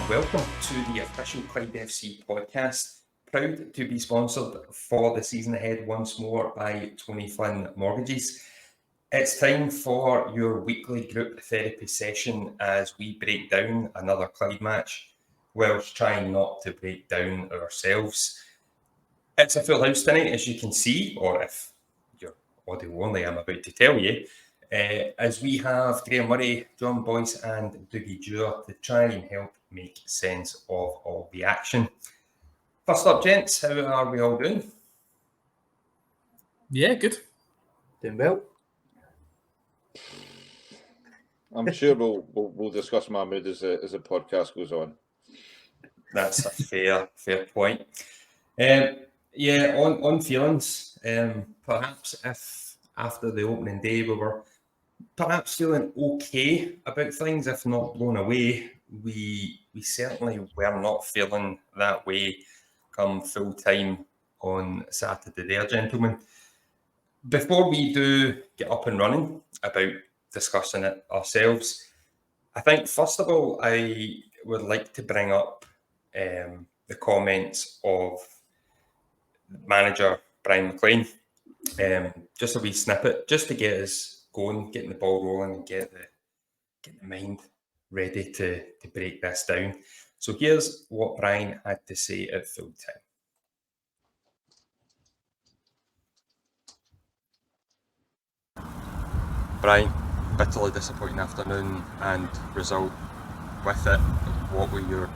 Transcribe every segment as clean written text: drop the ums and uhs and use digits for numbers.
welcome to the official Clyde FC podcast. Proud to be sponsored for the season ahead once more by Tony Flynn Mortgages. It's time for your weekly group therapy session as we break down another Clyde match, whilst trying not to break down ourselves. It's a full house tonight, as you can see, or if you're audio only, I'm about to tell you. As we have Graham Murray, John Boyce and Dougie Dewar to try and help make sense of all the action. First up, gents, how are we all doing? Yeah, good. Doing well. I'm sure we'll discuss my mood as the podcast goes on. That's a fair point. On feelings, perhaps if after the opening day we were perhaps feeling okay about things, if not blown away, we certainly were not feeling that way come full time on Saturday there, gentlemen. Before we do get up and running about discussing it ourselves, I think first of all I would like to bring up the comments of manager Brian McLean. Just a wee snippet, just to get us going, getting the ball rolling and get the mind ready to break this down. So here's what Brian had to say at full time. Brian, bitterly disappointing afternoon and result with it. What were your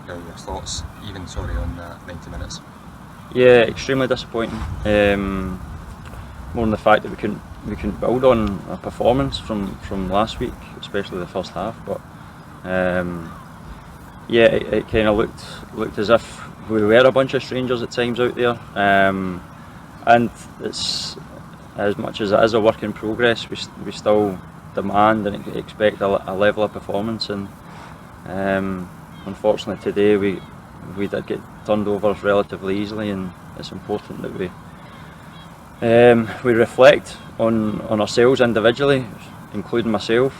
your thoughts, even on that 90 minutes? Yeah, extremely disappointing. More than the fact that we couldn't build on a performance from last week, especially the first half. But it kind of looked as if we were a bunch of strangers at times out there. And it's, as much as it is a work in progress, we still demand and expect a level of performance. And unfortunately today we did get turned over relatively easily, and it's important that we reflect on ourselves individually, including myself,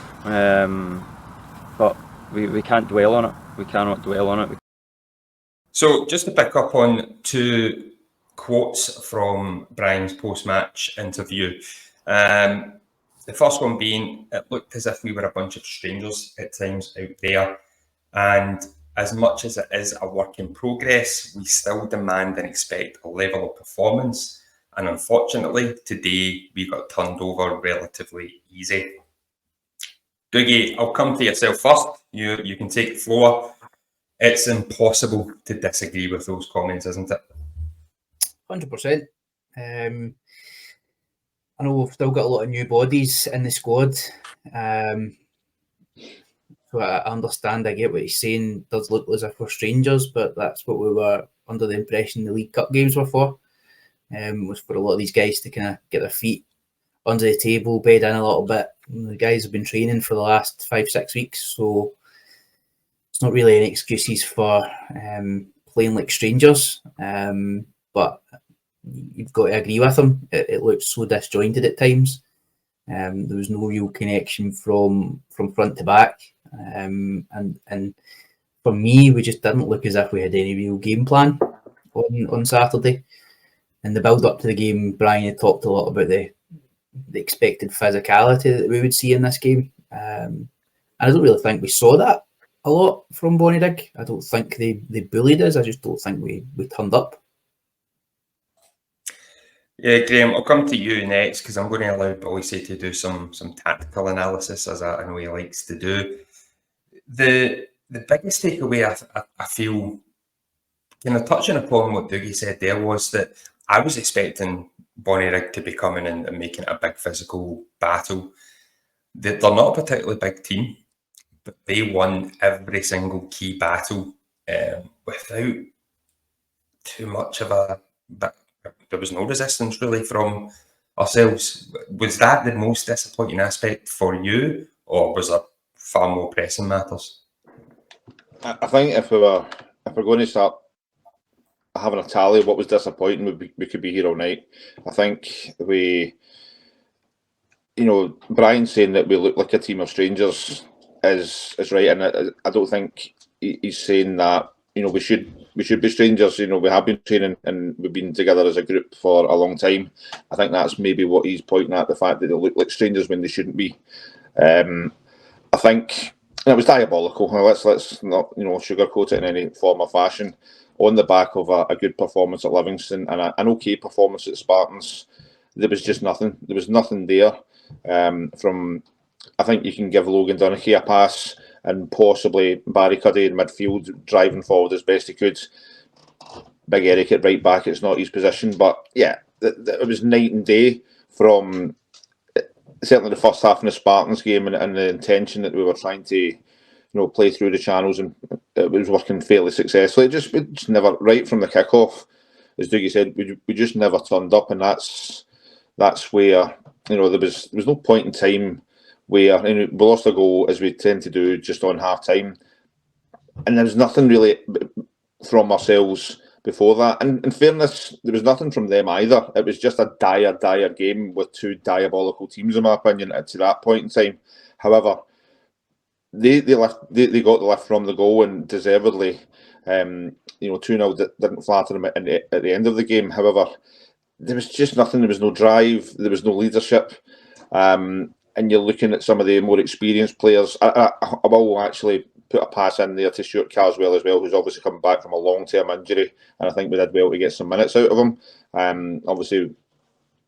but we can't dwell on it. We cannot dwell on it. So just to pick up on two quotes from Brian's post-match interview. The first one being, it looked as if we were a bunch of strangers at times out there, and as much as it is a work in progress, we still demand and expect a level of performance. And unfortunately, today we got turned over relatively easy. Dougie, I'll come to yourself first. You can take the floor. It's impossible to disagree with those comments, isn't it? 100%. I know we've still got a lot of new bodies in the squad. So I understand, I get what he's saying. It does look as if we're strangers, but that's what we were under the impression the League Cup games were for. Was for a lot of these guys to kind of get their feet under the table, bed in a little bit. The guys have been training for the last 5-6 weeks, so it's not really any excuses for playing like strangers. But you've got to agree with him. It looks so disjointed at times. There was no real connection from front to back, and for me, we just didn't look as if we had any real game plan on Saturday. In the build up to the game, Brian had talked a lot about the expected physicality that we would see in this game. And I don't really think we saw that a lot from Bonnyrigg. I don't think they bullied us. I just don't think we turned up. Yeah, Graham, I'll come to you next because I'm going to allow Boyce to do some tactical analysis, as I know he likes to do. The biggest takeaway I feel, kind of touching upon what Dougie said there, was that I was expecting Bonnyrigg to be coming in and making it a big physical battle. They're not a particularly big team, but they won every single key battle without too much of a... There was no resistance really from ourselves. Was that the most disappointing aspect for you, or was there far more pressing matters? I think if we're going to start having a tally of what was disappointing, we could be here all night. I think Brian saying that we look like a team of strangers is right, and I don't think he's saying that we should be strangers. We have been training and we've been together as a group for a long time. I think that's maybe what he's pointing at, the fact that they look like strangers when they shouldn't be. I think it was diabolical. Let's not sugarcoat it in any form or fashion. On the back of a good performance at Livingston and an okay performance at Spartans, there was just nothing. There was nothing there. I think you can give Logan Dunnicky a pass and possibly Barry Cuddy in midfield driving forward as best he could. Big Eric at right back, it's not his position, but yeah, it was night and day from certainly the first half of the Spartans game and the intention that we were trying to play through the channels, and it was working fairly successfully. It just never, right from the kickoff, as Dougie said, we just never turned up, and that's where there was no point in time where we lost a goal, as we tend to do, just on half time, and there was nothing really from ourselves before that. And in fairness, there was nothing from them either. It was just a dire game with two diabolical teams, in my opinion, to that point in time. However, they got the lift from the goal, and deservedly, 2-0 didn't flatter them at the end of the game. However, there was just nothing. There was no drive. There was no leadership. And you're looking at some of the more experienced players. I will actually put a pass in there to Stuart Carswell as well, who's obviously coming back from a long-term injury, and I think we did well to get some minutes out of him. Obviously,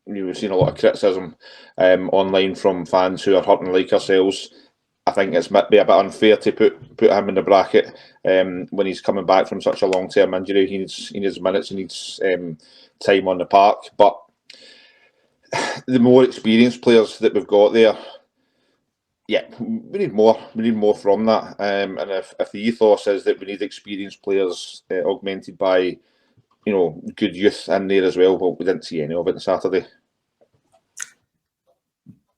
we've seen a lot of criticism online from fans who are hurting like ourselves. I think it's might be a bit unfair to put him in the bracket when he's coming back from such a long-term injury. He needs minutes, he needs time on the park. But the more experienced players that we've got there, yeah, we need more. We need more from that. And if the ethos is that we need experienced players augmented by, good youth in there as well, we didn't see any of it on Saturday.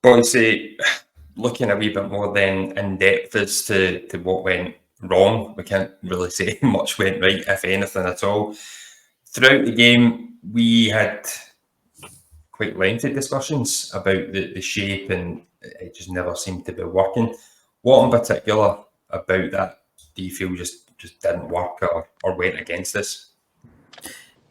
Boise, looking a wee bit more then in depth as to what went wrong, we can't really say much went right, if anything at all. Throughout the game, we had quite lengthy discussions about the shape, and it just never seemed to be working. What in particular about that do you feel just didn't work or went against us?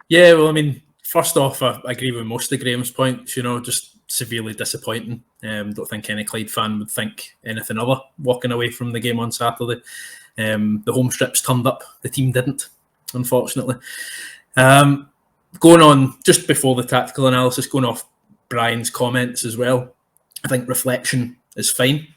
Yeah, well, I mean, first off, I agree with most of Graham's points, just severely disappointing. Don't think any Clyde fan would think anything other walking away from the game on Saturday. The home strips turned up, the team didn't, unfortunately. Going on, just before the tactical analysis, going off Brian's comments as well, I think reflection is fine,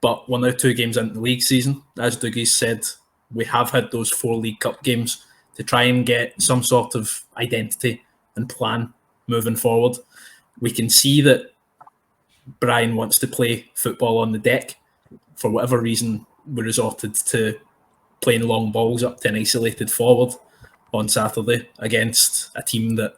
but we're now 2 games into the league season. As Dougie said, we have had those 4 League Cup games to try and get some sort of identity and plan moving forward. We can see that Brian wants to play football on the deck. For whatever reason, we resorted to playing long balls up to an isolated forward on Saturday against a team that,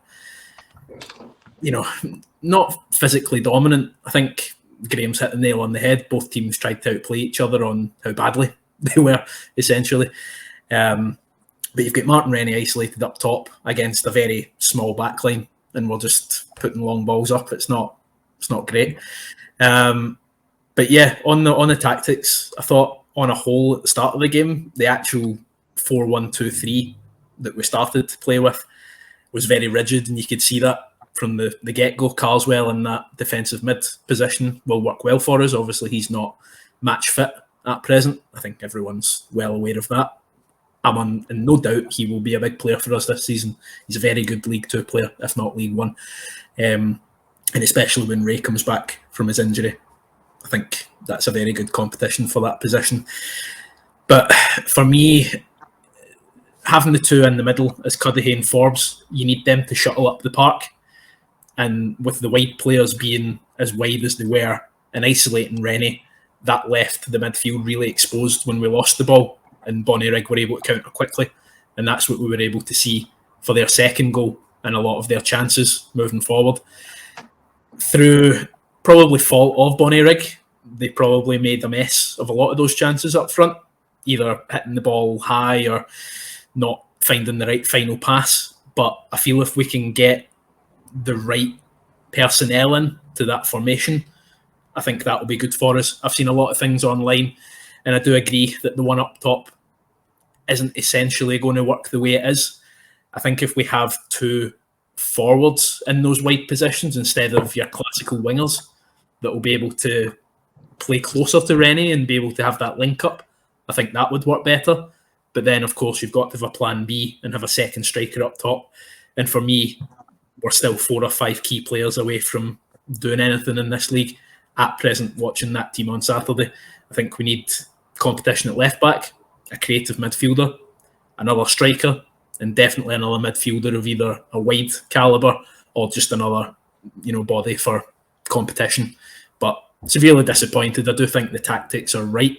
not physically dominant. I think Graham's hit the nail on the head. Both teams tried to outplay each other on how badly they were, essentially. But you've got Martin Rennie isolated up top against a very small backline, and we're just putting long balls up. It's not great. But yeah, on the tactics, I thought on a whole at the start of the game, the actual 4-1-2-3 that we started to play with was very rigid, and you could see that from the get-go. Carswell in that defensive mid position will work well for us. Obviously, he's not match fit at present. I think everyone's well aware of that. I'm in no doubt he will be a big player for us this season. He's a very good League 2 player, if not League 1. And especially when Ray comes back from his injury, I think that's a very good competition for that position. But for me, having the 2 in the middle as Cuddihy and Forbes, you need them to shuttle up the park. And with the wide players being as wide as they were and isolating Rennie, that left the midfield really exposed when we lost the ball, and Bonnie Rigg were able to counter quickly. And that's what we were able to see for their second goal and a lot of their chances moving forward. Through probably fault of Bonnie Rigg, they probably made a mess of a lot of those chances up front, either hitting the ball high or not finding the right final pass. But I feel if we can get the right personnel in to that formation, I think that will be good for us. I've seen a lot of things online, and I do agree that the one up top isn't essentially going to work the way it is. I think if we have two forwards in those wide positions instead of your classical wingers that will be able to play closer to Rennie and be able to have that link up, I think that would work better. But then, of course, you've got to have a plan B and have a second striker up top. And for me, we're still 4 or 5 key players away from doing anything in this league at present, watching that team on Saturday. I think we need competition at left back, a creative midfielder, another striker, and definitely another midfielder of either a wide calibre or just another, body for competition. But severely disappointed. I do think the tactics are right,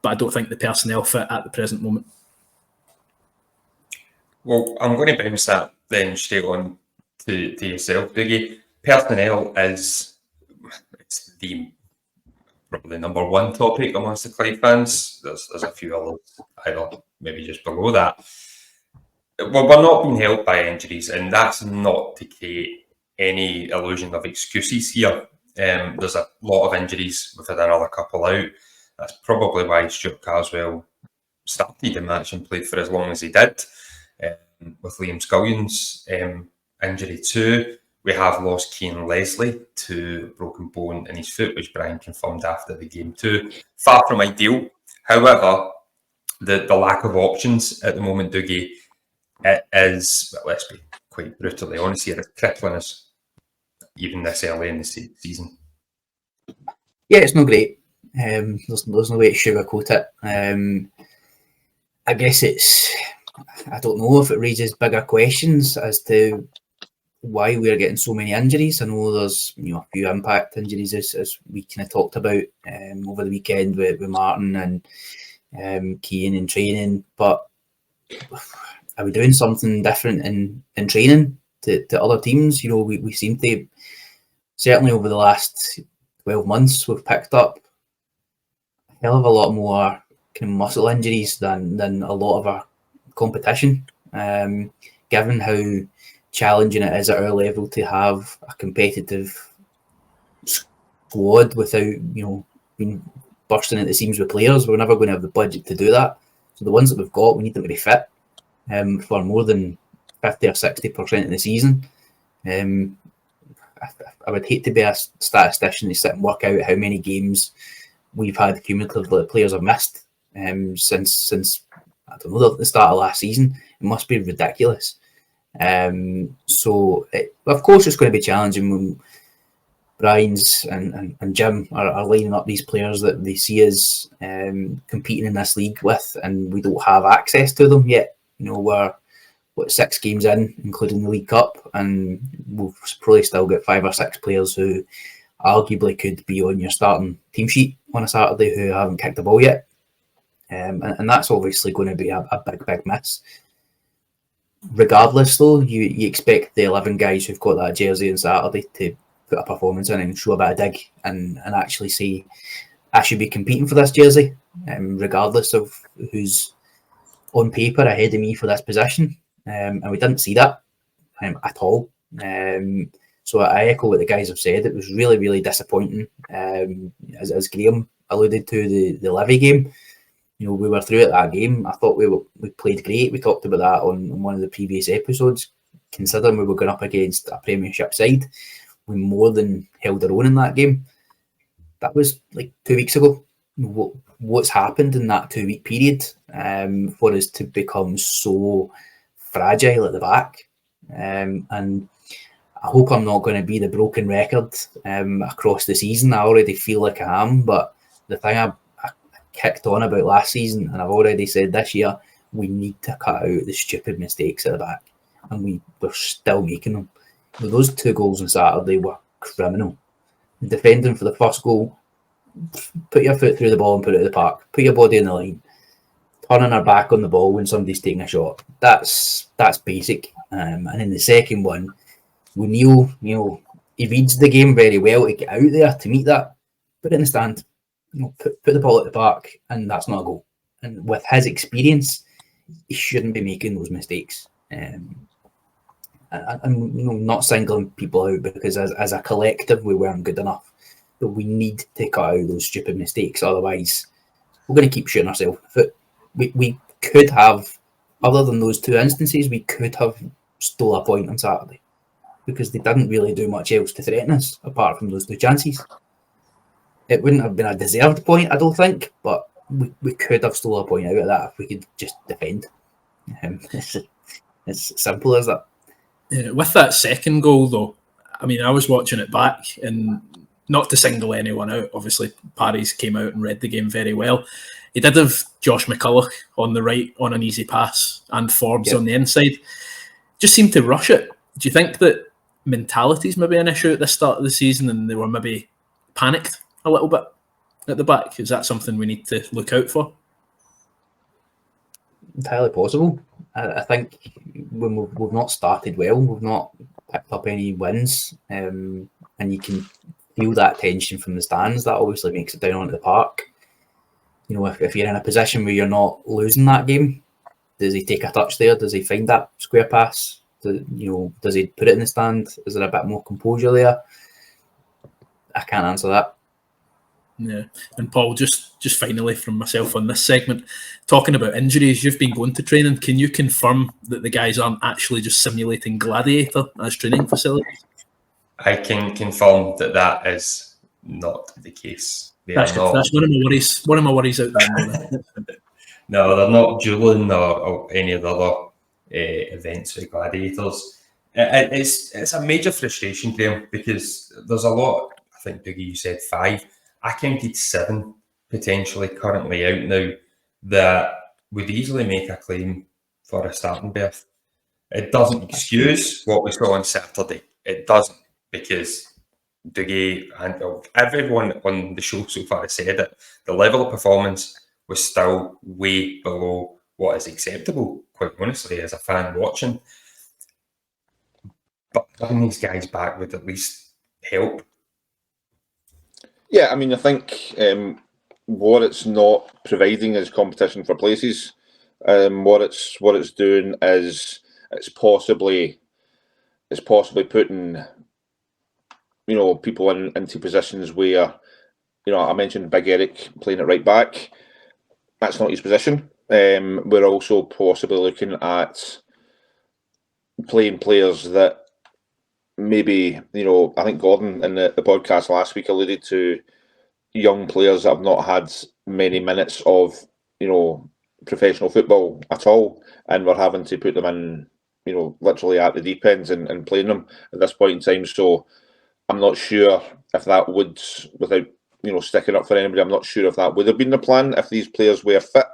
but I don't think the personnel fit at the present moment. Well, I'm going to bounce that then straight on to yourself, Dougie. Personnel is the probably number one topic amongst the Clyde fans. There's a few others, either maybe just below that. Well, we're not being helped by injuries, and that's not to create any illusion of excuses here. There's a lot of injuries. We've had another couple out. That's probably why Stuart Carswell started the match and played for as long as he did. With Liam Scullion's injury too, we have lost Cian Leslie to a broken bone in his foot, which Brian confirmed after the game too. Far from ideal. However, the lack of options at the moment, Dougie, it is, well, let's be quite brutally honest here, it's crippling us even this early in the season. Yeah, it's not great. There's no way to sugarcoat it. I guess I don't know if it raises bigger questions as to why we're getting so many injuries. I know there's a few impact injuries as we kind of talked about over the weekend with Martin and Cian in training, but are we doing something different in training to other teams? We seem to, certainly over the last 12 months, we've picked up a hell of a lot more kind of muscle injuries than a lot of our competition. Given how challenging it is at our level to have a competitive squad without, being bursting at the seams with players, we're never going to have the budget to do that. So the ones that we've got, we need them to be fit for more than 50 or 60% of the season. I would hate to be a statistician to sit and work out how many games we've had cumulatively players have missed since I don't know, the start of last season. It must be ridiculous. So of course it's going to be challenging when Brian's and Jim are lining up these players that they see us competing in this league with, and we don't have access to them yet. We're 6 games in, including the League Cup, and we've probably still got 5 or 6 players who arguably could be on your starting team sheet on a Saturday who haven't kicked the ball yet. And that's obviously going to be a big miss. Regardless, though, you expect the 11 guys who've got that jersey on Saturday to put a performance in and show a bit of dig and actually say, I should be competing for this jersey, regardless of who's on paper ahead of me for this position. And we didn't see that at all. So I echo what the guys have said. It was really, really disappointing. As Graham alluded to, the Levy game, we were through at that game. I thought we played great. We talked about that on one of the previous episodes. Considering we were going up against a Premiership side, we more than held our own in that game. That was like 2 weeks ago. What's happened in that 2-week period for us to become so fragile at the back? And I hope I'm not going to be the broken record across the season. I already feel like I am, but the thing I kicked on about last season, and I've already said this year, we need to cut out the stupid mistakes at the back, and we're still making them. Those 2 goals on Saturday were criminal. Defending for the first goal, put your foot through the ball and put it in the park. Put your body in the line. Turning our back on the ball when somebody's taking a shot. That's basic. And in the second one, O'Neill, he reads the game very well to get out there to meet that. Put it in the stand. Put the ball at the park, and that's not a goal. And with his experience, he shouldn't be making those mistakes. I'm not singling people out because as a collective we weren't good enough. But we need to cut out those stupid mistakes. Otherwise, we're going to keep shooting ourselves in the foot. We could have, other than those two instances, we could have stole a point on Saturday because they didn't really do much else to threaten us apart from those two chances. It wouldn't have been a deserved point, I don't think, but we could have stole a point out of that if we could just defend. It's simple as that. Yeah, with that second goal, though, I mean, I was watching it back, and not to single anyone out, obviously, Paris came out and read the game very well. He did have Josh McCulloch on the right on an easy pass and Forbes on the inside. Just seemed to rush it. Do you think that mentality's maybe an issue at the start of the season and they were maybe panicked a little bit at the back? Is that something we need to look out for? Entirely possible. I think when we've not started well, we've not picked up any wins, and you can feel that tension from the stands. That obviously makes it down onto the park. You know, if you're in a position where you're not losing that game, does he take a touch there? Does he find that square pass? Does he put it in the stand? Is there a bit more composure there? I can't answer that. Yeah, and Paul, just finally from myself on this segment, talking about injuries, you've been going to training. Can you confirm that the guys aren't actually just simulating Gladiator as training facilities? I can confirm that is not the case. That's one of my worries. One of my worries out there. No, they're not dueling or any of the other events with Gladiators. It's a major frustration, Graham, because there's a lot. I think, Dougie, you said 5. I counted 7 potentially currently out now that would easily make a claim for a starting berth. It doesn't excuse what we saw on Saturday. It doesn't, because Dougie and everyone on the show so far has said it. The level of performance was still way below what is acceptable, quite honestly, as a fan watching. But having these guys back would at least help. Yeah, I mean, I think what it's not providing is competition for places. What it's doing is it's possibly putting people into positions where I mentioned Big Eric playing at right back. That's not his position. We're also possibly looking at playing players that maybe, I think Gordon in the podcast last week alluded to young players that have not had many minutes of, professional football at all, and we're having to put them in, literally at the deep ends and playing them at this point in time. So I'm not sure if that would, without, sticking up for anybody, I'm not sure if that would have been the plan if these players were fit.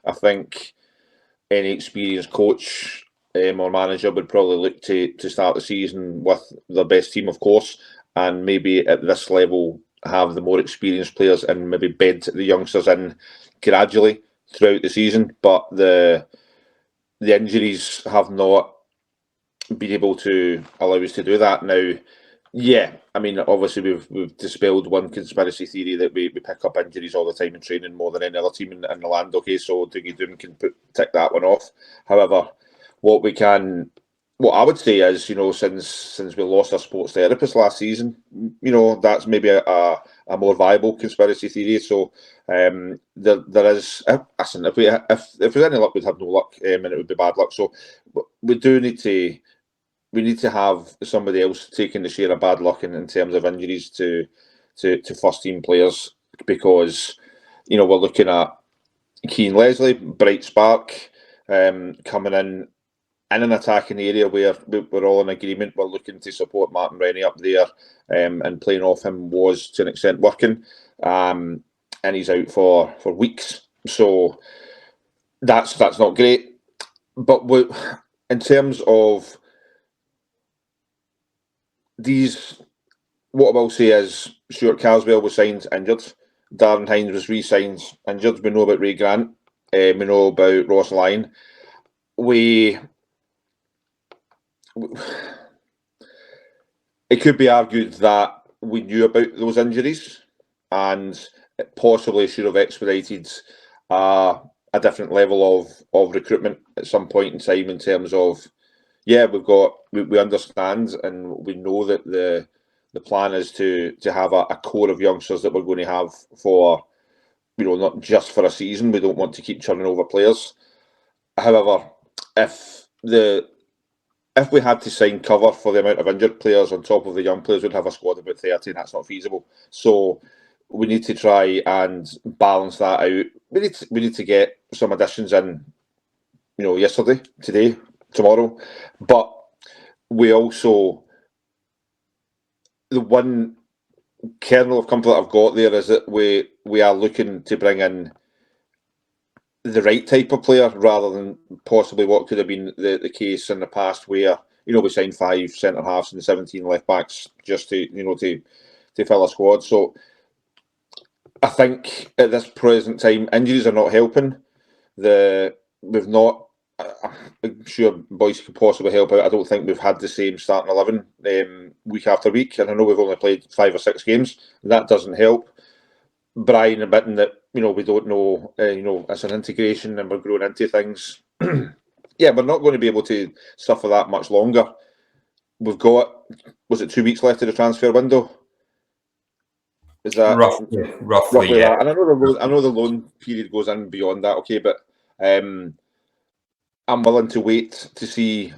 I think any experienced coach or manager would probably look to start the season with the best team, of course, and maybe at this level have the more experienced players and maybe bed the youngsters in gradually throughout the season. But the injuries have not been able to allow us to do that now. Yeah, I mean, obviously we've dispelled one conspiracy theory that we pick up injuries all the time in training more than any other team in the land. Okay, so Dougie Doom can tick that one off. However, what I would say is, since we lost our sports therapist last season, that's maybe a more viable conspiracy theory. So there is. Listen, if there's any luck, we'd have no luck, and it would be bad luck. So we do need to. We need to have somebody else taking the share of bad luck in terms of injuries to first team players, because we're looking at Keane Leslie, bright spark, coming in an attacking area where we're all in agreement. We're looking to support Martin Rennie up there, and playing off him was to an extent working, and he's out for weeks. So that's not great. But in terms of these, what I will say is Stuart Caswell was signed injured. Darren Hines was re-signed injured. We know about Ray Grant. We know about Ross Lyon. It could be argued that we knew about those injuries and it possibly should have expedited a different level of recruitment at some point in time, in terms of, yeah, we understand and we know that the plan is to have a core of youngsters that we're going to have for, not just for a season. We don't want to keep churning over players. However, if we had to sign cover for the amount of injured players on top of the young players, we'd have a squad of about 30, and that's not feasible. So we need to try and balance that out. We need to get some additions in, yesterday, today, tomorrow. But we also, the one kernel of comfort I've got there is that we are looking to bring in the right type of player rather than possibly what could have been the case in the past where, we signed 5 centre-halves and 17 left-backs just to fill a squad. So I think at this present time, injuries are not helping. We've not, I'm sure boys could possibly help out. I don't think we've had the same starting 11 week after week. And I know we've only played 5 or 6 games. That doesn't help. Brian admitting that, we don't know, it's an integration and we're growing into things. Yeah, we're not going to be able to suffer that much longer. We've got, was it 2 weeks left of the transfer window? Is that roughly yeah. that? And I know the loan period goes in beyond that, okay, but I'm willing to wait to see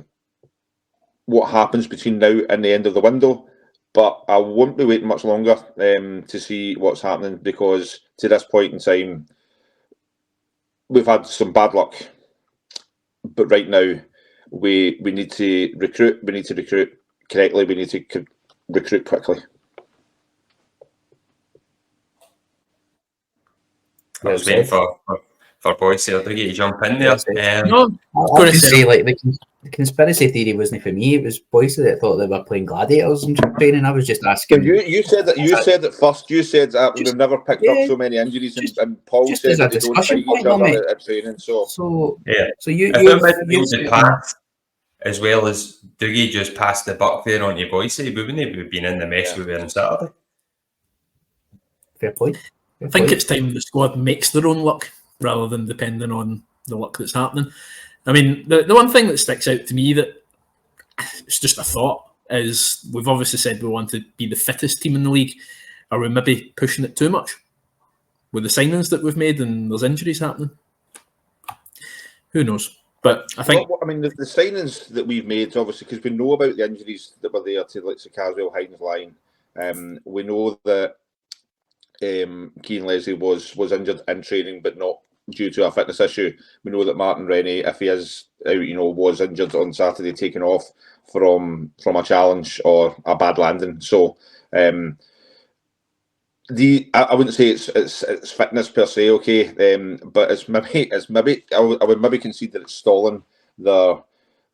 what happens between now and the end of the window. But I won't be waiting much longer to see what's happening, because to this point in time, we've had some bad luck. But right now, we need to recruit. We need to recruit correctly. We need to recruit quickly. I was waiting for boys here to jump in there. No, I was going to say, like, the conspiracy theory wasn't for me. It was boys that thought they were playing gladiators and training. I was just asking. You said that. You said that first. You said that we've never picked up so many injuries, and Paul said that they don't fight each other at training. So yeah. So you pass as well as Dougie just passed the buck there on your boys. We wouldn't have been in the mess we were on Saturday. Fair point. I think it's time the squad makes their own luck rather than depending on the luck that's happening. I mean, the one thing that sticks out to me that it's just a thought is we've obviously said we want to be the fittest team in the league. Are we maybe pushing it too much with the signings that we've made and there's injuries happening? Who knows? But I think... Well, I mean, the signings that we've made, obviously, because we know about the injuries that were there to, like, Caswell, Hines line. We know that Keane Leslie was injured in training, but not due to a fitness issue. We know that Martin Rennie, if he is out, was injured on Saturday, taken off from a challenge or a bad landing. So I wouldn't say it's fitness per se, okay, but it's maybe I would maybe concede that it's stalling the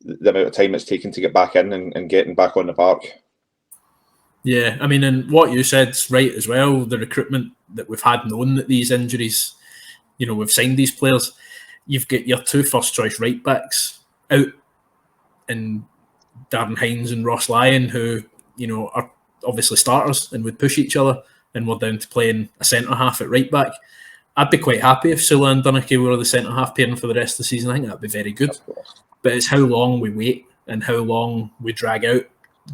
amount of time it's taken to get back in and getting back on the park. Yeah, I mean, and what you said's right as well. The recruitment that we've had, known that these injuries, we've signed these players. You've got your 2 first-choice right-backs out, and Darren Hines and Ross Lyon, who, are obviously starters and would push each other, and we're down to playing a centre-half at right-back. I'd be quite happy if Sula and Dunnicky were the centre-half pairing for the rest of the season. I think that'd be very good. But it's how long we wait and how long we drag out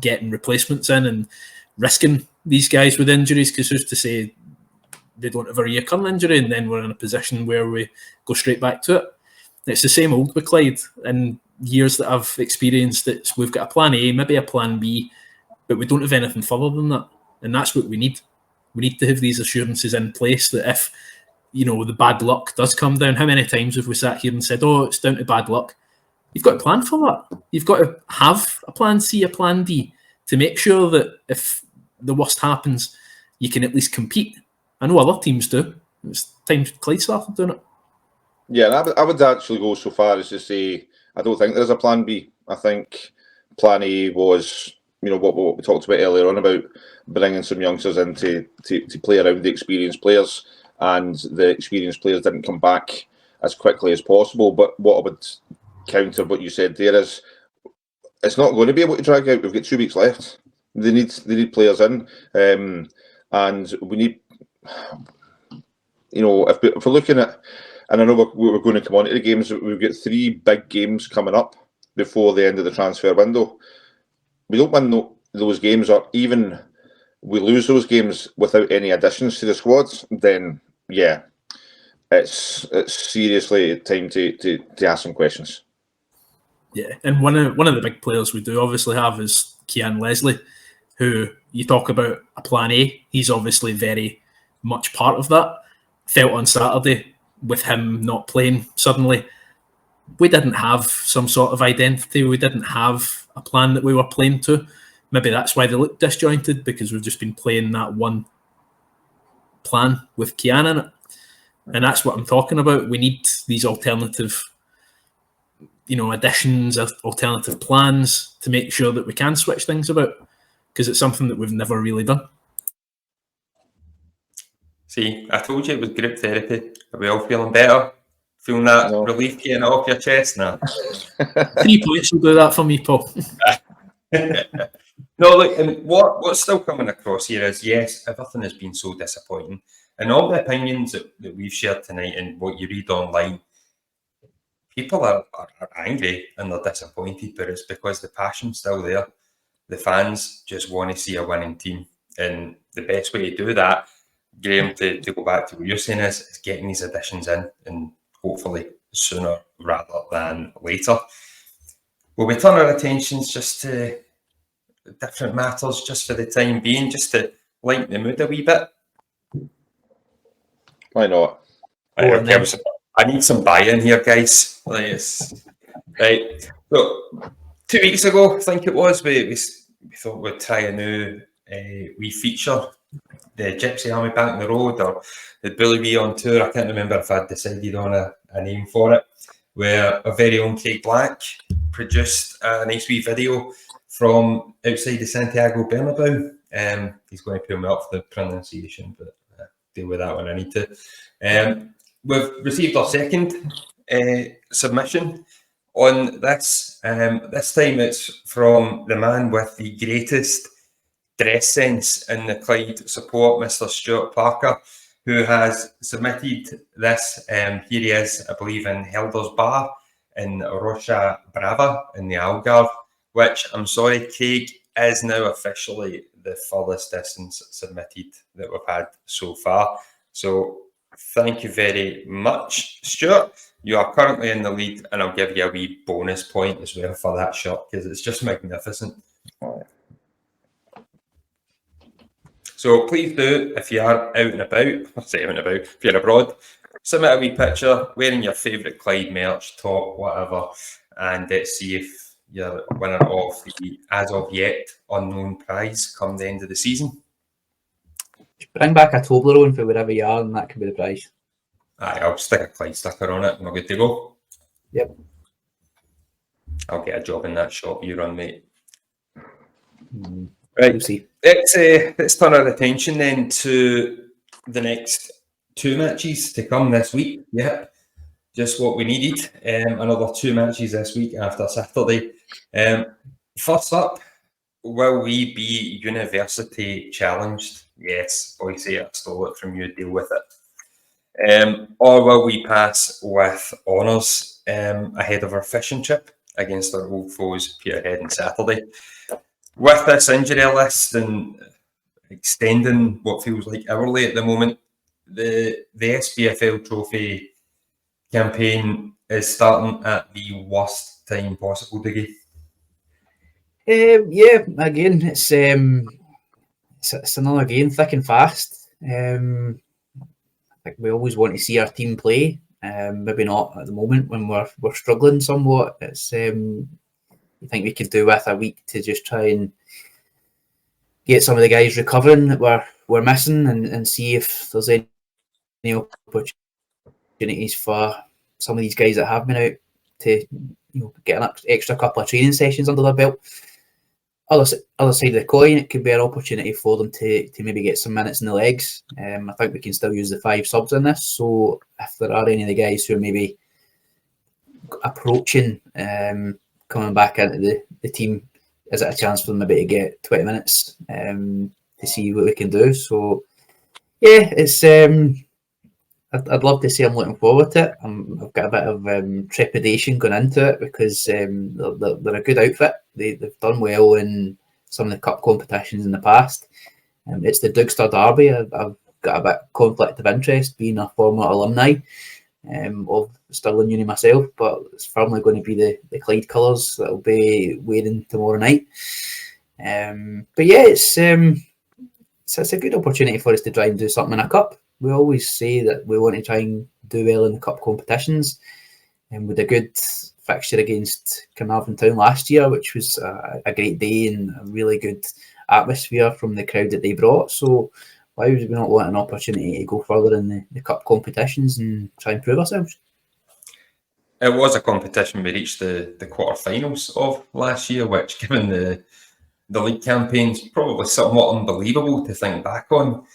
getting replacements in and risking these guys with injuries, because who's to say they don't have a recurring injury and then we're in a position where we go straight back to it. It's the same old with Clyde. In years that I've experienced, we've got a plan A, maybe a plan B, but we don't have anything further than that. And that's what we need. We need to have these assurances in place that if, the bad luck does come down, how many times have we sat here and said, oh, it's down to bad luck? You've got to plan for that. You've got to have a plan C, a plan D, to make sure that if the worst happens, you can at least compete. I know other teams do. It's time Clyde started doing it. Yeah, and I would actually go so far as to say I don't think there's a plan B. I think plan A was, what we talked about earlier on about bringing some youngsters in to play around the experienced players, and the experienced players didn't come back as quickly as possible. But what I would counter what you said there is it's not going to be able to drag out. We've got 2 weeks left. They need players in, and we need, if we're looking at, and I know we're going to come on to the games, we've got 3 big games coming up before the end of the transfer window. We don't win those games, or even we lose those games without any additions to the squads, then yeah, it's seriously time to ask some questions. Yeah, and one of the big players we do obviously have is Keane Leslie, who you talk about a plan A. He's obviously very much part of that. Felt on Saturday with him not playing suddenly, we didn't have some sort of identity. We didn't have a plan that we were playing to. Maybe that's why they look disjointed, because we've just been playing that one plan with Keane in it. And that's what I'm talking about. We need these alternative, additions, alternative plans to make sure that we can switch things about, because it's something that we've never really done. See, I told you it was group therapy. Are we all feeling better? Feeling that relief getting off your chest now? 3 points will do that for me, Paul. No, look, and what's still coming across here is, yes, everything has been so disappointing. And all the opinions that we've shared tonight and what you read online, people are angry and they're disappointed, but it's because the passion's still there. The fans just want to see a winning team. And the best way to do that, Graham, to go back to what you're saying, is getting these additions in, and hopefully sooner rather than later. Will we turn our attentions just to different matters just for the time being, just to lighten the mood a wee bit? Why not? I need some buy-in here, guys. Right. So 2 weeks ago, I think it was, we thought we'd try a new wee feature, the Gypsy Army Back on the Road, or the Bully Wee on Tour. I can't remember if I'd decided on a name for it, where our very own Craig Black produced a nice wee video from outside the Santiago Bernabeu. He's going to pull me up for the pronunciation, but deal with that when I need to. We've received our second submission on this. This time it's from the man with the greatest dress sense in the Clyde support, Mr. Stuart Parker, who has submitted this. Here he is, I believe, in Helder's Bar in Rocha Brava in the Algarve, which, I'm sorry, Craig, is now officially the furthest distance submitted that we've had so far. So thank you very much, Stuart. You are currently in the lead, and I'll give you a wee bonus point as well for that shot, because it's just magnificent. So please do, if you are out and about, if you're abroad, submit a wee picture wearing your favourite Clyde merch, top, whatever, and let's see if you're winner of the, as of yet, unknown prize come the end of the season. Bring back a Toblerone for wherever you are, and that could be the prize. Aye, I'll stick a Clyde sticker on it and we're good to go. Yep. I'll get a job in that shop you run, mate. Right. We'll see. Let's turn our attention then to the next 2 matches to come this week. Yep, just what we needed. Another 2 matches this week after Saturday. First up, will we be university challenged? Yes, Boise, I stole it from you, deal with it. Or will we pass with honours ahead of our fishing trip against our old foes, Peterhead, on Saturday? With this injury list and extending what feels like hourly at the moment, the SPFL Trophy campaign is starting at the worst time possible, Diggy. Yeah, again, it's another game, thick and fast. I think we always want to see our team play. Maybe not at the moment when we're struggling somewhat. It's you think we could do with a week to just try and get some of the guys recovering that we're missing, and see if there's any opportunities for some of these guys that have been out to get an extra couple of training sessions under their belt. Other side of the coin, it could be an opportunity for them to maybe get some minutes in the legs. I think we can still use the 5 subs in this. So if there are any of the guys who are maybe approaching coming back into the team, is it a chance for them maybe to get 20 minutes to see what we can do? So yeah, it's I'd love to say I'm looking forward to it. I've got a bit of trepidation going into it because they're a good outfit. They've done well in some of the cup competitions in the past. It's the Dougster Derby. I've got got a bit of conflict of interest, being a former alumni of Stirling Uni myself, but it's firmly going to be the Clyde colours that will be wearing tomorrow night. But yeah, it's a good opportunity for us to try and do something in a cup. We always say that we want to try and do well in the cup competitions, and with a good fixture against Carmarthen Town last year, which was a great day and a really good atmosphere from the crowd that they brought. So why would we not want an opportunity to go further in the cup competitions and try and prove ourselves? It was a competition we reached the quarterfinals of last year, which, given the league campaign's probably somewhat unbelievable to think back on.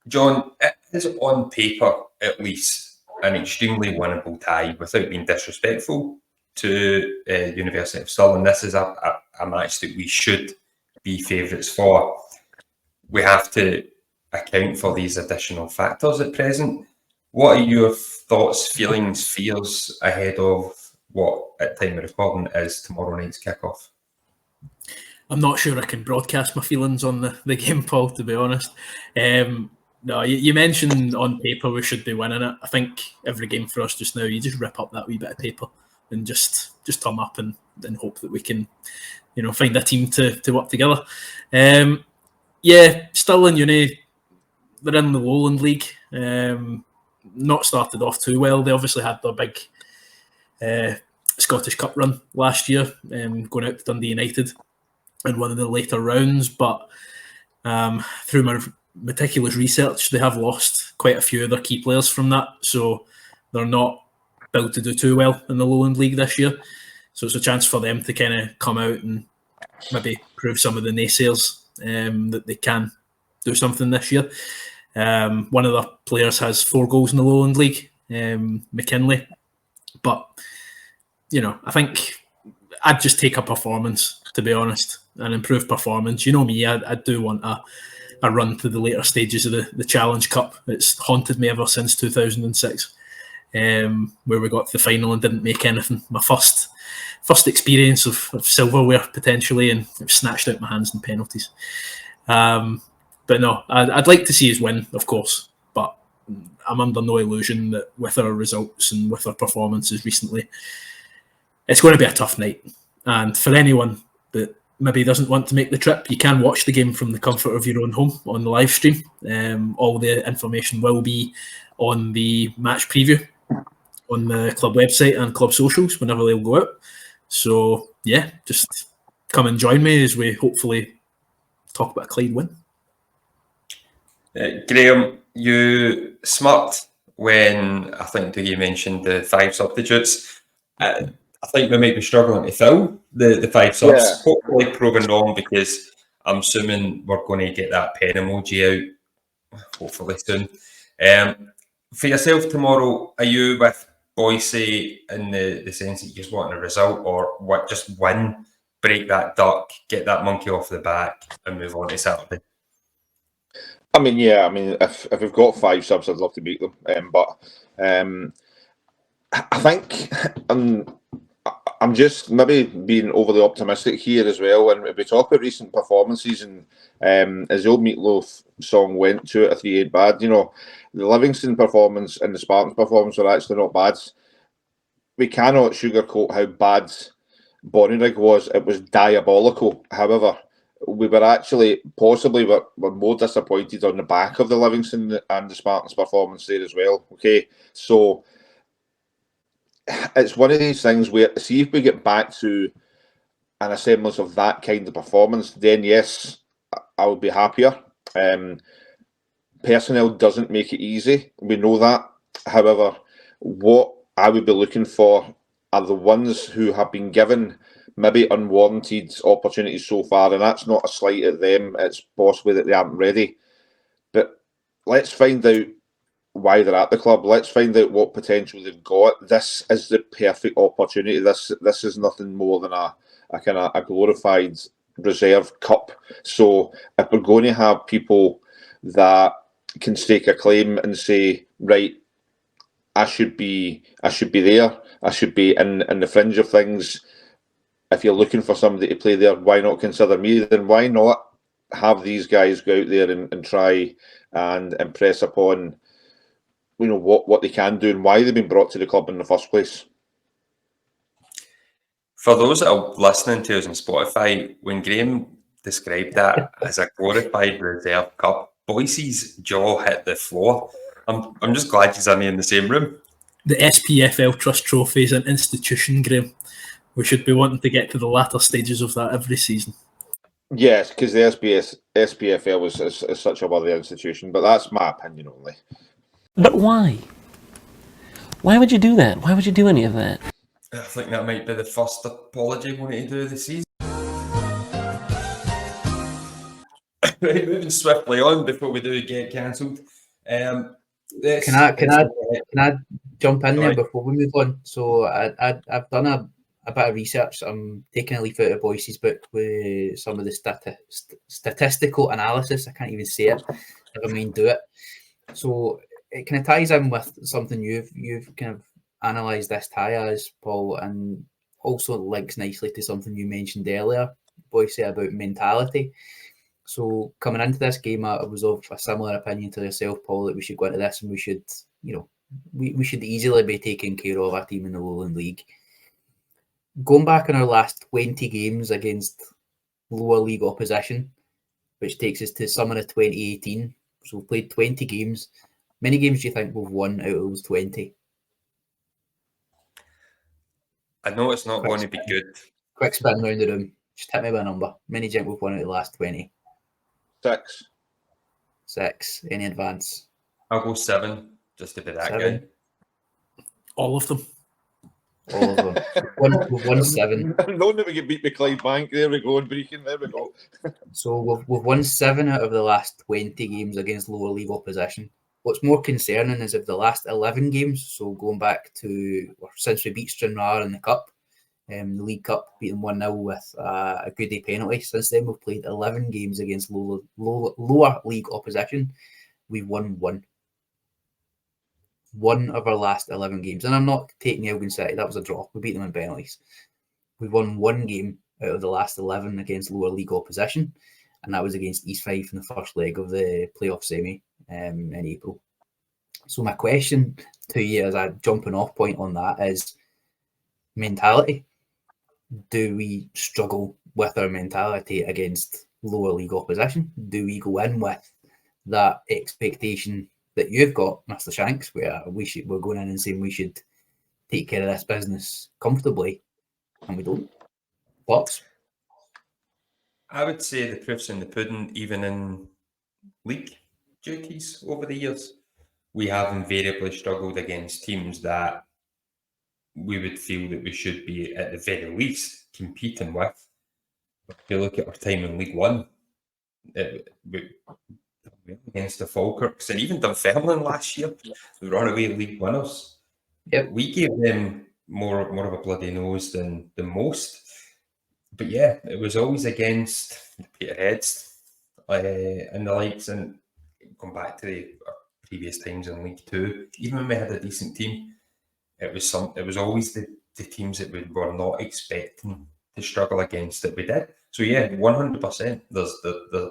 John, it is on paper at least an extremely winnable tie, without being disrespectful to University of Stirling. This is a match that we should be favourites for. We have to account for these additional factors at present. What are your thoughts, feelings, fears ahead of what, at time of recording, is tomorrow night's kickoff? I'm not sure I can broadcast my feelings on the game, Paul, to be honest. No, you mentioned on paper we should be winning it. I think every game for us just now, you just rip up that wee bit of paper and just turn up and hope that we can, find a team to work together. Yeah, Stirling Uni, they're in the Lowland League. Not started off too well. They obviously had their big Scottish Cup run last year, going out to Dundee United in one of the later rounds. But through my meticulous research, they have lost quite a few of their key players from that. So they're not built to do too well in the Lowland League this year. So it's a chance for them to kind of come out and maybe prove some of the naysayers that they can do something this year. One of the players has 4 goals in the Lowland League, McKinley. But, I think I'd just take a performance, to be honest, an improved performance. You know me, I do want a run to the later stages of the Challenge Cup. It's haunted me ever since 2006, where we got to the final and didn't make anything. My first experience of silverware, potentially, and it was snatched out my hands in penalties. But no, I'd like to see us win, of course, but I'm under no illusion that with our results and with our performances recently, it's going to be a tough night. And for anyone that maybe doesn't want to make the trip, you can watch the game from the comfort of your own home on the live stream. All the information will be on the match preview on the club website and club socials whenever they'll go out. So, yeah, just come and join me as we hopefully talk about a Clyde win. Graham, you smirked when I think you mentioned the 5 substitutes. I think we might be struggling to fill the 5 subs. Yeah. Hopefully proven wrong, because I'm assuming we're going to get that pen emoji out hopefully soon. For yourself tomorrow, are you with Boise in the sense that you just want a result, or what? Just win, break that duck, get that monkey off the back, and move on to Saturday? If we've got 5 subs, I'd love to beat them. But I think I'm just maybe being overly optimistic here as well. And if we talk about recent performances, and as the old Meatloaf song went, 2 out of 3 ain't bad. The Livingston performance and the Spartans performance were actually not bad. We cannot sugarcoat how bad Bonnyrigg was. It was diabolical. However, we were actually possibly were more disappointed on the back of the Livingston and the Spartans performance there as well. Okay, so it's one of these things where, see if we get back to an semblance of that kind of performance, then yes, I would be happier. Personnel doesn't make it easy. We know that. However, what I would be looking for are the ones who have been given maybe unwarranted opportunities so far, and that's not a slight at them. It's possibly that they aren't ready. But let's find out why they're at the club. Let's find out what potential they've got. This is the perfect opportunity. This is nothing more than a kind of a glorified reserve cup. So if we're going to have people that can stake a claim and say, right, I should be there, I should be in the fringe of things. If you're looking for somebody to play there, why not consider me? Then why not have these guys go out there and try and impress upon, what they can do and why they've been brought to the club in the first place. For those that are listening to us on Spotify, when Graham described that as a glorified reserve cup, Boyce's jaw hit the floor. I'm just glad he's only in the same room. The SPFL Trust Trophy is an institution, Graham. We should be wanting to get to the latter stages of that every season. Yes, because the SPFL is such a worthy institution, but that's my opinion only. But why? Why would you do that? Why would you do any of that? I think that might be the first apology we need to do this season. Right, moving swiftly on before we do get cancelled. Can I jump in there before we move on? So I've done a bit of research. I'm taking a leaf out of Boyce's book with some of the statistical analysis. I can't even say it. Never mind do it. So it kind of ties in with something you've kind of analysed this tie as, Paul, and also links nicely to something you mentioned earlier, Boyce, about mentality. So coming into this game, I was of a similar opinion to yourself, Paul, that we should go into this and we should, we should easily be taking care of our team in the Lowland League. Going back in our last 20 games against lower league opposition, which takes us to summer of 2018. So we've played 20 games. How many games do you think we've won out of those 20? I know it's not going to be good. Quick spin round the room. Just hit me with a number. How many do you think we've won out of the last 20? 6. 6. Any advance? I'll go 7, just to be that 7. good. All of them. All of them. We've won 7. Knowing that we get beat by Clydebank, there we go, Brecon, there we go. So we've won 7 out of the last 20 games against lower league opposition. What's more concerning is of the last 11 games, so going back to since we beat Stranraer in the Cup, the League Cup, beating 1-0 with a Goody penalty. Since then, we've played 11 games against lower league opposition. We've won 1. 1 of our last 11 games. And I'm not taking Elgin City, that was a draw. We beat them in penalties. We've won 1 game out of the last 11 against lower league opposition, and that was against East Fife in the first leg of the playoff semi in April. So my question to you as a jumping off point on that is mentality. Do we struggle with our mentality against lower league opposition? Do we go in with that expectation that you've got, Mr. Shanks, where we're going in and saying we should take care of this business comfortably, and we don't? Thoughts? I would say the proof's in the pudding, even in league duties over the years. We have invariably struggled against teams that we would feel that we should be, at the very least, competing with. If you look at our time in League One, against the Falkirks and even Dunfermline last year, the runaway league winners. Yep. We gave them more of a bloody nose than most. But yeah, it was always against the Peterheads and the likes, and come back to our previous times in League Two. Even when we had a decent team, it was always the teams that we were not expecting to struggle against that we did. So yeah, 100%.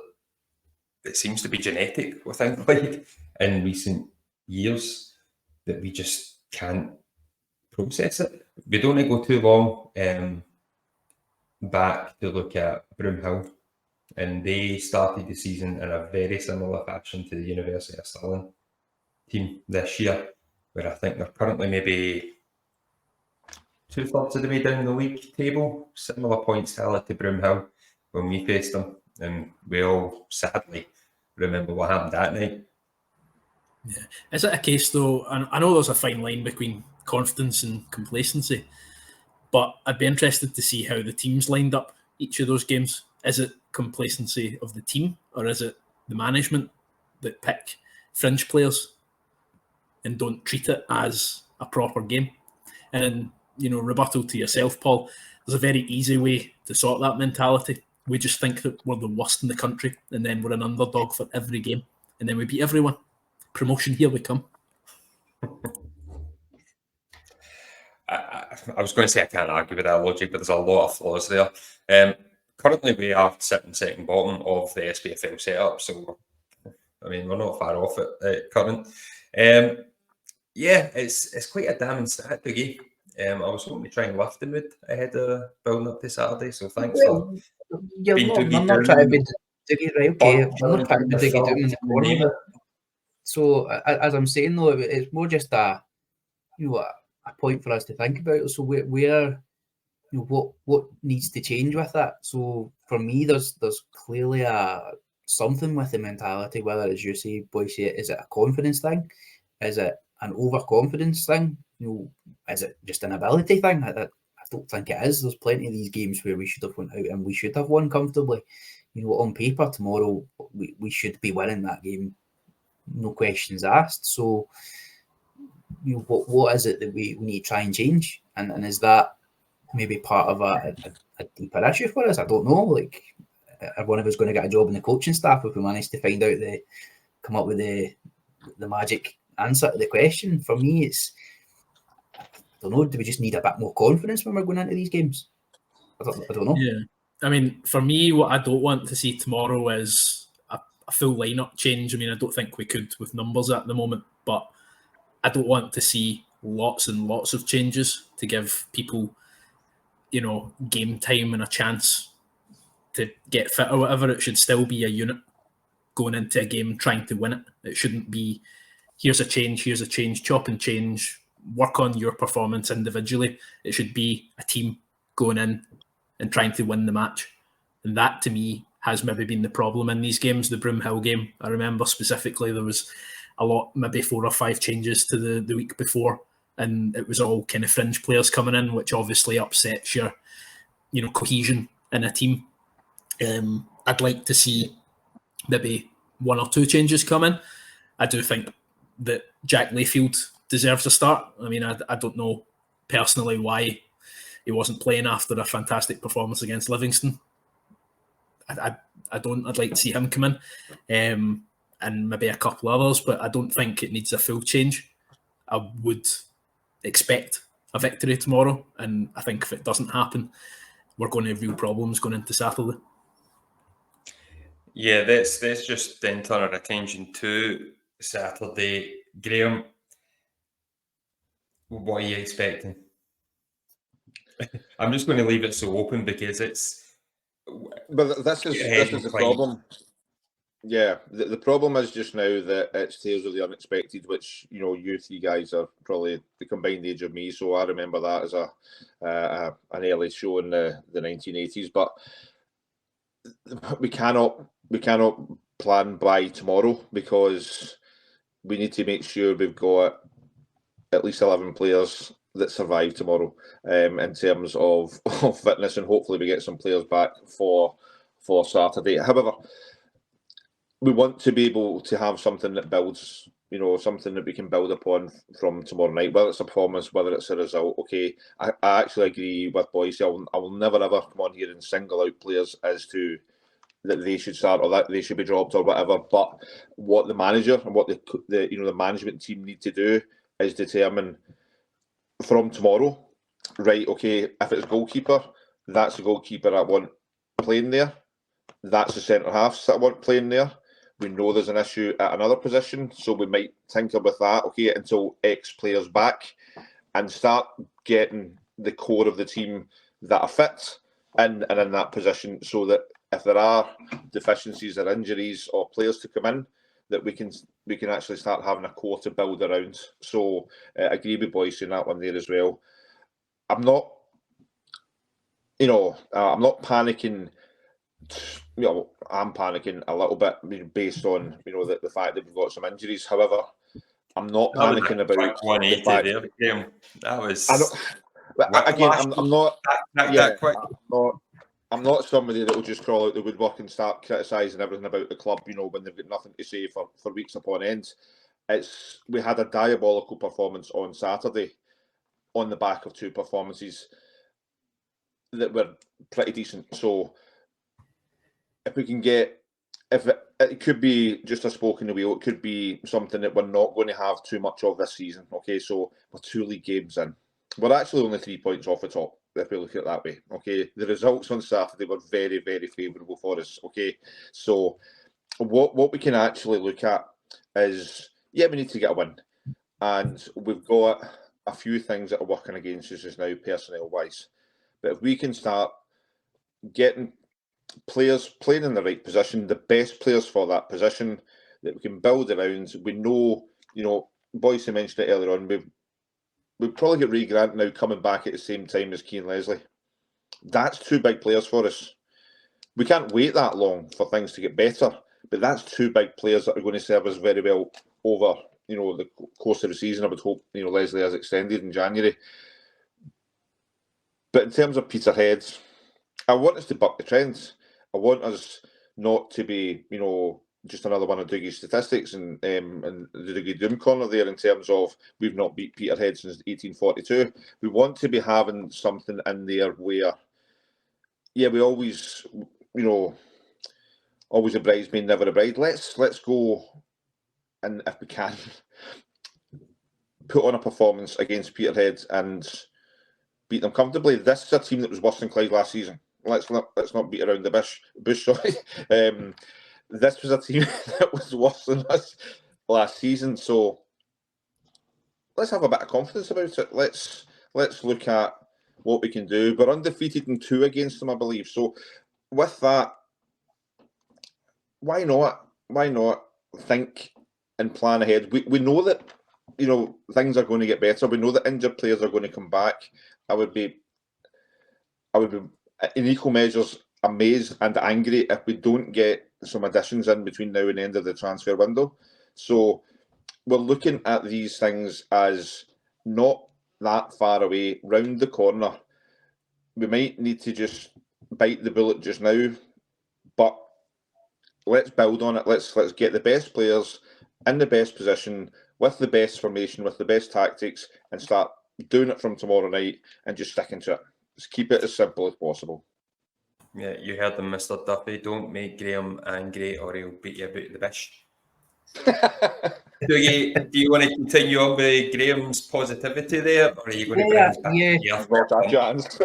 It seems to be genetic within Clyde in recent years that we just can't process it. We don't go too long back to look at Broomhill, and they started the season in a very similar fashion to the University of Stirling team this year, where I think they're currently maybe 2/3 of the way down the league table, similar points tally to Broomhill when we faced them, and we all sadly remember what happened that night. Yeah. Is it a case though, and I know there's a fine line between confidence and complacency, but I'd be interested to see how the teams lined up each of those games. Is it complacency of the team, or is it the management that pick fringe players and don't treat it as a proper game? And in, rebuttal to yourself, Paul, there's a very easy way to sort that mentality. We just think that we're the worst in the country, and then we're an underdog for every game, and then we beat everyone. Promotion, here we come. I was going to say I can't argue with that logic, but there's a lot of flaws there. currently we are sitting second bottom of the SPFL setup, so I mean we're not far off it at current. Yeah, it's quite a damning stat to give. I was hoping to try and lift the mood ahead of building up to Saturday, so thanks for Yeah, being I'm not trying to be diggy, right? Okay, I'm not trying to be diggy down in the corner. name it. So as I'm saying though, it's more just a a point for us to think about. So where what needs to change with that? So for me, there's clearly something with the mentality. Whether as you say, Boise, is it a confidence thing? Is it an overconfidence thing? Is it just an ability thing? I don't think it is. There's plenty of these games where we should have went out and we should have won comfortably. On paper tomorrow we should be winning that game, no questions asked. So what is it that we need to try and change? And is that maybe part of a deeper issue for us? I don't know. Like, are one of us going to get a job in the coaching staff if we manage to come up with the magic answer to the question? For me, it's, I don't know. Do we just need a bit more confidence when we're going into these games? I don't know. Yeah, I mean, for me, what I don't want to see tomorrow is a full lineup change. I mean, I don't think we could with numbers at the moment, but I don't want to see lots and lots of changes to give people, game time and a chance to get fit or whatever. It should still be a unit going into a game trying to win it. It shouldn't be, here's a change, chop and change, work on your performance individually. It should be a team going in and trying to win the match. And that, to me, has maybe been the problem in these games. The Broomhill game, I remember specifically, there was a lot, maybe 4 or 5 changes to the week before, and it was all kind of fringe players coming in, which obviously upsets your, cohesion in a team. I'd like to see maybe 1 or 2 changes come in. I do think that Jack Layfield deserves a start. I mean, I don't know personally why he wasn't playing after a fantastic performance against Livingston. I'd like to see him come in, and maybe a couple others, but I don't think it needs a full change. I would expect a victory tomorrow, and I think if it doesn't happen, we're going to have real problems going into Saturday. Yeah, let's just then turn our attention to Saturday. Graham, what are you expecting? I'm just going to leave it so open because it's. But this is the problem. Yeah, the problem is just now that it's tales of the unexpected, which you 3 guys are probably the combined age of me, so I remember that as an early show in the 1980s. But we cannot plan by tomorrow because we need to make sure we've got at least 11 players that survive tomorrow in terms of fitness, and hopefully we get some players back for Saturday. However, we want to be able to have something that builds, something that we can build upon from tomorrow night, whether it's a performance, whether it's a result. Okay, I actually agree with Boise. I will never ever come on here and single out players as to that they should start or that they should be dropped or whatever. But what the manager and what the management team need to do is determine from tomorrow, right? Okay, if it's goalkeeper, that's the goalkeeper I want playing there. That's the centre halves that I want playing there. We know there's an issue at another position, so we might tinker with that, okay, until X players back and start getting the core of the team that are fit and in that position, so that if there are deficiencies or injuries or players to come in, that we can actually start having a core to build around. So I agree with Boyce in that one there as well. I'm not panicking. I'm panicking a little bit based on the fact that we've got some injuries. However, I'm not panicking about 180 the fact there. That was. I'm not somebody that will just crawl out the woodwork and start criticising everything about the club, when they've got nothing to say for weeks upon end. We had a diabolical performance on Saturday on the back of 2 performances that were pretty decent. So if we can get, it could be just a spoke in the wheel, it could be something that we're not going to have too much of this season. Okay, so we're 2 league games in. We're actually only 3 points off the top. if we look at it that way. Okay, the results on Saturday were very, very favourable for us. Okay, so what we can actually look at is, we need to get a win, and we've got a few things that are working against us just now, personnel wise. But if we can start getting players playing in the right position, the best players for that position that we can build around, we know, Boyce mentioned it earlier on, we've probably got Ray Grant now coming back at the same time as Keane Leslie. That's two big players for us. We can't wait that long for things to get better, but that's two big players that are going to serve us very well over the course of the season. I would hope Leslie has extended in January. But in terms of Peterhead, I want us to buck the trends. I want us not to be, just another one of Dougie's statistics and the Dougie Doom corner there in terms of we've not beat Peterhead since 1842. We want to be having something in there where, we always, always a bridesmaid, never a bride. Let's go, and if we can, put on a performance against Peterhead and beat them comfortably. This is a team that was worse than Clyde last season. Let's not beat around the bush. Sorry. This was a team that was worse than us last season. So let's have a bit of confidence about it. Let's look at what we can do. We're undefeated in 2 against them, I believe. So with that, why not? Why not think and plan ahead? We know that things are going to get better. We know that injured players are going to come back. I would be in equal measures amazed and angry if we don't get some additions in between now and the end of the transfer window. So we're looking at these things as not that far away, round the corner. We might need to just bite the bullet just now, but let's build on it. Let's get the best players in the best position, with the best formation, with the best tactics, and start doing it from tomorrow night and just sticking to it. Just keep it as simple as possible. Yeah, you heard them, Mr. Duffy. Don't make Graham angry or he'll beat you about the bush. Do you want to continue on with Graham's positivity there, or are you going to bring us back? Not a chance.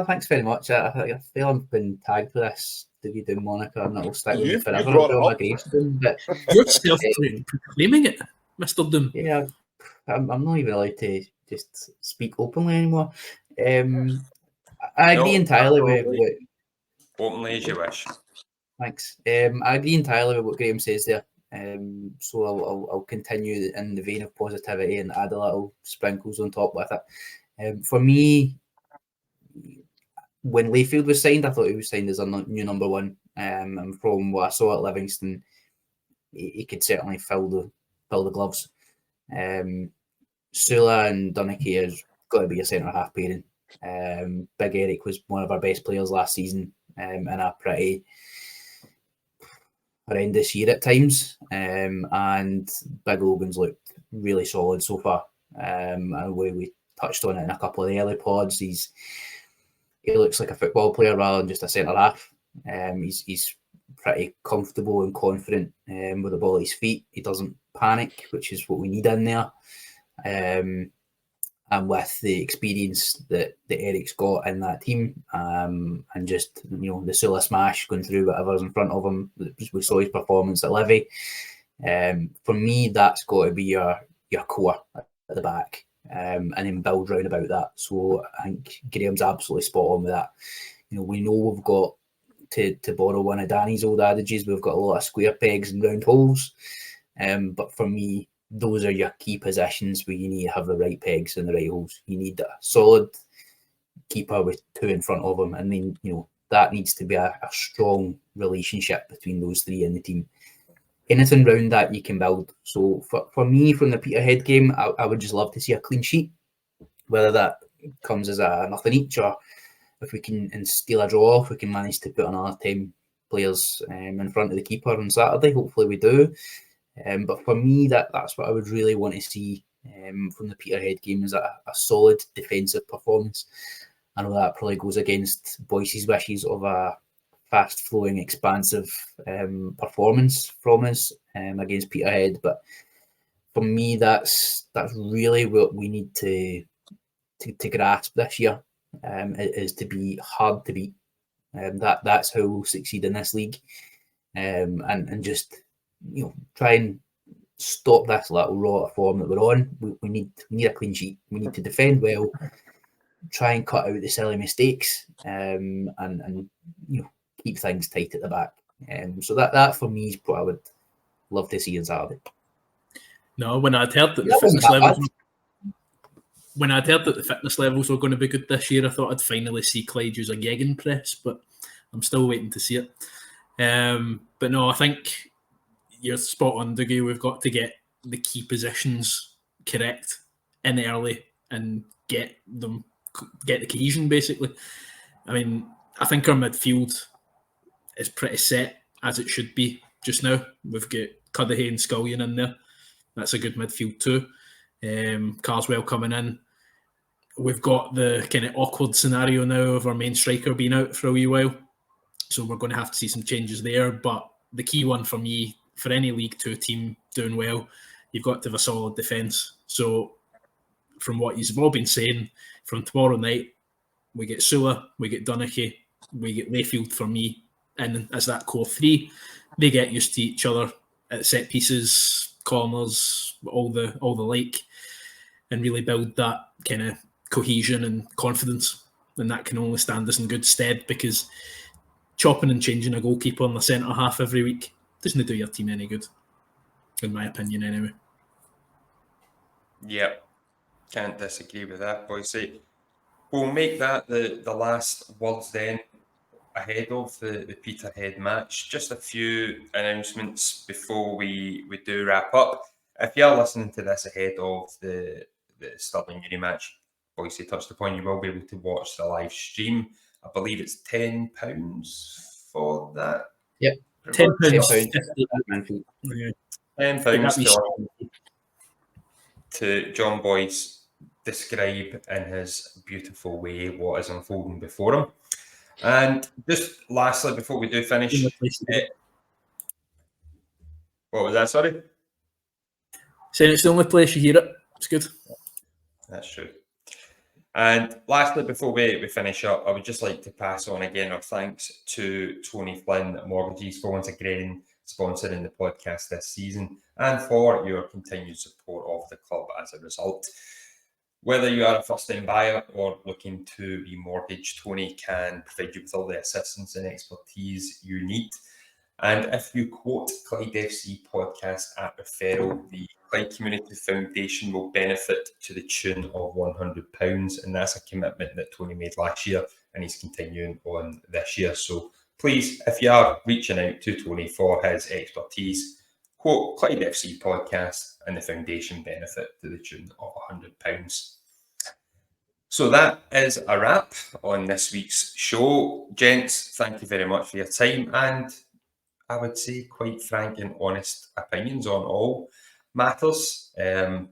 Thanks very much. I feel I've been tagged with this Dougie Doom moniker, and it'll stick with me forever. You brought it up. Gravestone, but You're self-proclaiming it, Mr. Doom. yeah, I'm not even allowed to just speak openly anymore. I agree entirely with what... Openly as you wish. Thanks. I agree entirely with what Graham says there. So I'll continue in the vein of positivity and add a little sprinkles on top with it. For me, when Layfield was signed, I thought he was signed as a new number one. And from what I saw at Livingston, he could certainly fill the gloves. Sula and Dunnicky has got to be a centre half pairing. Big Eric was one of our best players last season, in a pretty horrendous year at times. And Big Logan's looked really solid so far. And we touched on it in a couple of the early pods. He looks like a football player rather than just a centre half. He's pretty comfortable and confident with the ball at his feet. He doesn't panic, which is what we need in there. And with the experience that Eric's got in that team, and just the Sula smash going through whatever's in front of him, we saw his performance at Livy. For me, that's got to be your core at the back, and then build round about that. So I think Graham's absolutely spot on with that. We know we've got, to borrow one of Danny's old adages, we've got a lot of square pegs and round holes. But for me, those are your key positions where you need to have the right pegs and the right holes. You need a solid keeper with 2 in front of him, and then that needs to be a strong relationship between those 3 in the team. Anything round that you can build. So for me, from the Peterhead game, I would just love to see a clean sheet, whether that comes as a nothing each, or if we can steal a draw, if we can manage to put another 10 players in front of the keeper on Saturday. Hopefully we do. But for me, that's what I would really want to see from the Peterhead game, is a solid defensive performance. I know that probably goes against Boyce's wishes of a fast-flowing, expansive performance from us against Peterhead. But for me, that's really what we need to grasp this year. is to be hard to beat. That's how we'll succeed in this league, and just try and stop this little rot of form that we're on. We need a clean sheet. We need to defend well, try and cut out the silly mistakes, and keep things tight at the back. So that for me is what I would love to see in Saturday. No, when I'd heard that the fitness levels were going to be good this year, I thought I'd finally see Clyde use a gegenpress, but I'm still waiting to see it. But no, I think you're spot on, Dougie. We've got to get the key positions correct in early and get the cohesion, basically. I mean, I think our midfield is pretty set as it should be just now. We've got Cudahy and Scullion in there. That's a good midfield too. Carswell coming in. We've got the kind of awkward scenario now of our main striker being out for a wee while. So we're going to have to see some changes there. But the key one for me, for any League 2 team doing well, you've got to have a solid defence. So from what you've all been saying, from tomorrow night, we get Sula, we get Donachie, we get Layfield for me, and as that core three, they get used to each other at set pieces, corners, all the like, and really build that kind of cohesion and confidence. And that can only stand us in good stead, because chopping and changing a goalkeeper in the centre half every week doesn't do your team any good, in my opinion, anyway. Yep, can't disagree with that, Boise. We'll make that the last words then, ahead of the Peterhead match. Just a few announcements before we do wrap up. If you're listening to this ahead of the Stirling Uni match, Boise touched upon, you will be able to watch the live stream. I believe it's £10 for that. Yep, £10. £10 to John Boyce describe in his beautiful way what is unfolding before him. And just lastly, before we do finish, what was that, sorry? Saying it's the only place you hear it. It's good. That's true. And lastly, before we finish up, I would just like to pass on again our thanks to Tony Flynn Mortgages for once again sponsoring the podcast this season, and for your continued support of the club as a result. Whether you are a first-time buyer or looking to remortgage, Tony can provide you with all the assistance and expertise you need. And if you quote Clyde FC podcast at referral, the Clyde Community Foundation will benefit to the tune of £100. And that's a commitment that Tony made last year, and he's continuing on this year. So please, if you are reaching out to Tony for his expertise, quote Clyde FC podcast and the foundation benefit to the tune of £100. So that is a wrap on this week's show. Gents, thank you very much for your time, and I would say quite frank and honest opinions on all matters. We're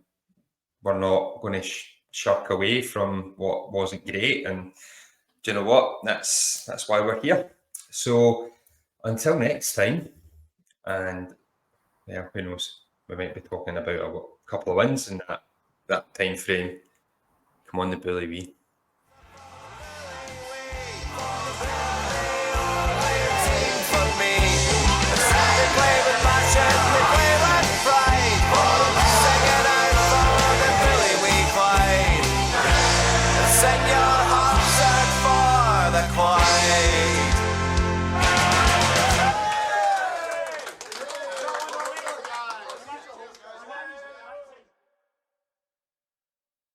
not going to shirk away from what wasn't great, and do you know what? That's why we're here. So until next time, and yeah, who knows? We might be talking about a couple of wins in that time frame. Come on, the bully wee.